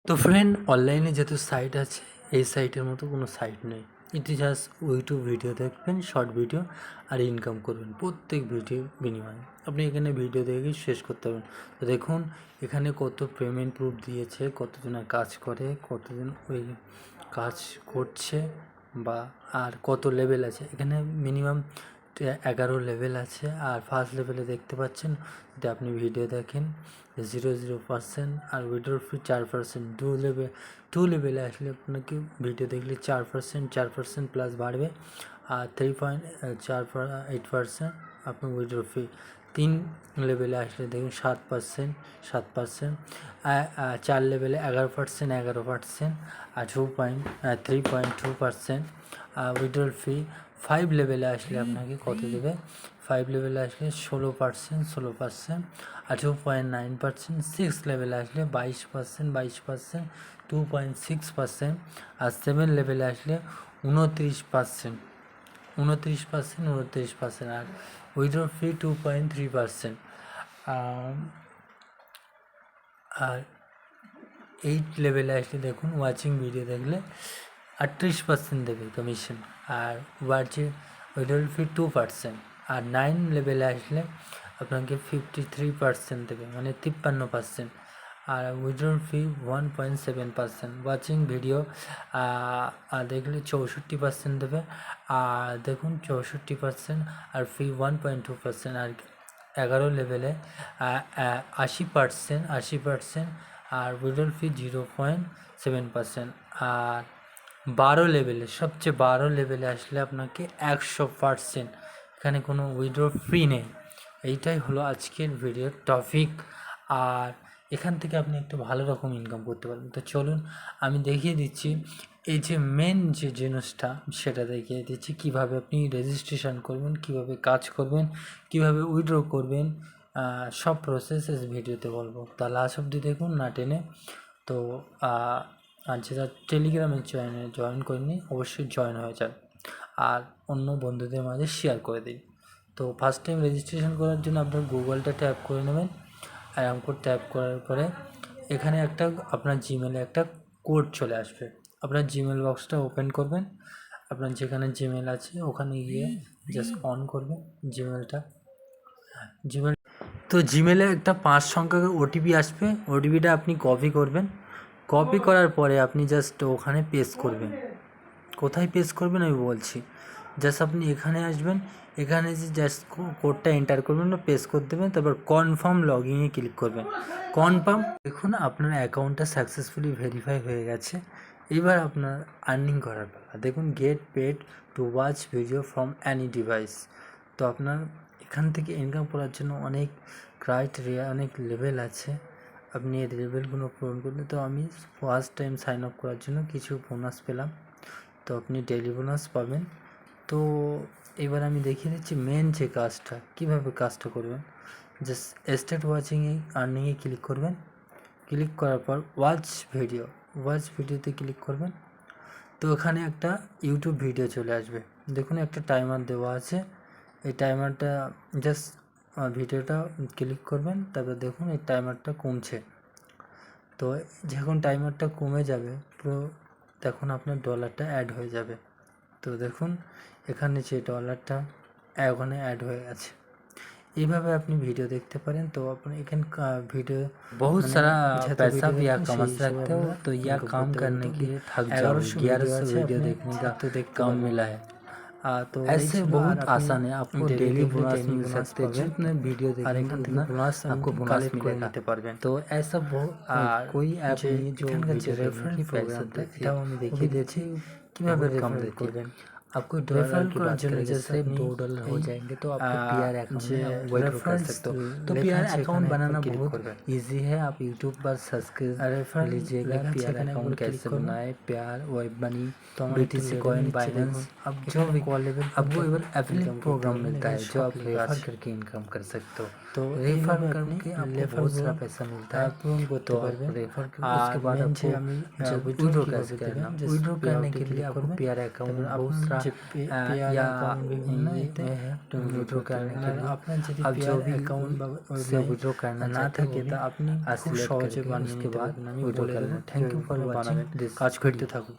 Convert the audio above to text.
তো ফ্রেন্ড, অনলাইনে যেহেতু সাইট আছে, এই সাইটের মতো কোনো সাইট নেই। এটি জাস্ট ইউটিউব ভিডিও দেখবেন, শর্ট ভিডিও, আর ইনকাম করবেন প্রত্যেক ভিডিও বিনিময়ে। আপনি এখানে ভিডিও দেখে শেষ করতে পারবেন। তো দেখুন এখানে কত পেমেন্ট প্রুফ দিয়েছে, কতজনের কাজ করে, কতজন ওই কাজ করছে, বা আর কত লেভেল আছে। এখানে মিনিমাম 11 লেভেল আছে। আর ফার্স্ট লেভেলে দেখতে পাচ্ছেন, যদি আপনি ভিডিও দেখেন 0% আর উইথড্রল ফি 4%। টু লেভেলে আসলে আপনাকে ভিডিও দেখলে 4% প্লাস বাড়বে। আর 3.8% আপনার উইথড্রল ফি। 3 লেভেলে আসলে দেখুন 7%। 4 লেভেলে 11%। আর 3.2% উইথড্রল ফি। 5 লেভেলে আসলে আপনাকে কত দেবে? 5 লেভেলে আসলে 16%। আর 2.9%। 6 লেভেলে আসলে 22%। 2.6%। আর 7 লেভেলে আসলে 29%। আর উইথড্রল ফি 2.3%। আর 8 লেভেলে আসলে দেখুন ওয়াচিং ভিডিও দেখলে 38% দেবে কমিশন। আর উইথড্রল ফি 2%। আর 9 লেভেলে আসলে আপনাকে 53% দেবে, মানে 53%। আর উইথড্রল ফি 1.7%। ওয়াচিং ভিডিও দেখলে 64% দেবে। আর দেখুন 64%। আর ফি 1.2%। আর 11 লেভেলে 80%। আর উইথড্রল ফি 0.7%। আর 12 লেভেলে আসলে আপনাকে 100%। এখানে কোনো উইথড্রল ফ্রি নেই। এইটাই হলো আজকের ভিডিওর টপিক। আর এখান থেকে আপনি একটু ভালো রকম ইনকাম করতে পারবেন। তো চলুন আমি দেখিয়ে দিচ্ছি, এই যে মেন যে জিনিসটা সেটা দেখিয়ে দিচ্ছি, কিভাবে আপনি রেজিস্ট্রেশন করবেন, কিভাবে কাজ করবেন, কিভাবে উইথড্র করবেন, সব প্রসেস ভিডিওতে বলবো। তা লাস্ট অবধি দেখুন না টেনে। তো আর যেটা টেলিগ্রামের জয়েন করেনি, অবশ্যই জয়েন হয়ে যান আর অন্য বন্ধুদের মাঝে শেয়ার করে দিন। তো ফার্স্ট টাইম রেজিস্ট্রেশন করার জন্য আপনার গুগলটা ট্যাপ করে নেবেন। আর এরকম ট্যাপ করার পরে এখানে একটা আপনার জিমেলে একটা কোড চলে আসবে। আপনার জিমেল বক্সটা ওপেন করবেন, আপনার যেখানে জিমেল আছে ওখানে গিয়ে জাস্ট অন করবেন জিমেলটা। তো জিমেলে একটা 5 সংখ্যার ওটিপি আসবে। ওটিপিটা আপনি কপি করবেন। কপি করার পরে আপনি জাস্ট ওখানে পেস্ট করবেন। কোথায় পেস্ট করবেন আমি বলছি। জাস্ট আপনি এখানে আসবেন, এখানে যে জাস্ট কোডটা এন্টার করবেন বা পেস্ট করে দেবেন, তারপর কনফার্ম লগইনে ক্লিক করবেন। কনফার্ম, দেখুন আপনার অ্যাকাউন্টটা সাকসেসফুলি ভেরিফাই হয়ে গেছে। এবার আপনার আর্নিং করার পালা। দেখুন get paid to watch video from any device. তো আপনার এখান থেকে ইনকাম করার জন্য অনেক ক্রাইটেরিয়া, অনেক লেভেল আছে। আপনি এই লেভেলগুলো পূরণ করলে, তো আমি ফার্স্ট টাইম সাইন আপ করার জন্য কিছু বোনাস পেলাম। তো আপনি ডেইলি বোনাস পাবেন। তো এবার আমি দেখিয়ে দিচ্ছি মেন যে কাজটা, কীভাবে কাজটা করবেন। জাস্ট স্টার্ট ওয়াচিংয়ে আর্নিংয়ে ক্লিক করবেন। ক্লিক করার পর ওয়াচ ভিডিওতে ক্লিক করবেন। তো এখানে একটা ইউটিউব ভিডিও চলে আসবে। দেখুন একটা টাইমার দেওয়া আছে। এই টাইমারটা জাস্ট ভিডিওটা ক্লিক করবেন, তারপর দেখুন এই টাইমারটা কমছে। তো যখন টাইমারটা কমে যাবে পুরো, তখন আপনার ডলারটা অ্যাড হয়ে যাবে। তো দেখুন এখানে যে ডলারটা ওখানে অ্যাড হয়ে গেছে। এইভাবে আপনি ভিডিও দেখতে পারেন। तो अपन एखन वीडियो बहुत सारा पैसा भी आप कमा सकते हो। तो यह काम करने के लिए थक जाओगे। 1100 वीडियो देखने का तो कम मिला है। तो ऐसे बहुत आसान है, आपको डेली बोनस मिल सकते हैं। जितने वीडियो देखेंगे उतना आपको बोनस मिलेगा। तो ऐसा बहुत कोई ऐप नहीं है जो वीडियो देखने की पैसा देती है। वो देखिए देखिए কিভাবে কম দেती है। आपको रेफरल করার জন্য जैसे $2 हो जाएंगे तो आपको पीआर अकाउंट में विड्रॉ कर सकते हो। तो पीआर अकाउंट बनाना बहुत इजी है। आप यूट्यूब पर सर्च कर लीजिएगा पीआर अकाउंट कैसे बनाए, PR web money, BTC coin, Binance. अब जो भी आपको एफिलिएट प्रोग्राम मिलता है जो आप रेफर करके इनकम कर सकते हो। तो रेफर करके आपको बहुत सारा पैसा मिलता है। तो रेफर उसके बाद आपको विड्रॉ कैसे करना, विड्रॉ करने के लिए आपको पीआर अकाउंट बहुत सारा যে या विड्रॉ करने के लिए আপনার যদি পেয়ার অ্যাকাউন্ট বা विड्रॉ करना না থাকে তা আপনি খুব সহজে বানিয়ে নিতে পারবেন। আমি বলে দেবো। Thank you for watching. কাজ করতে থাকুন।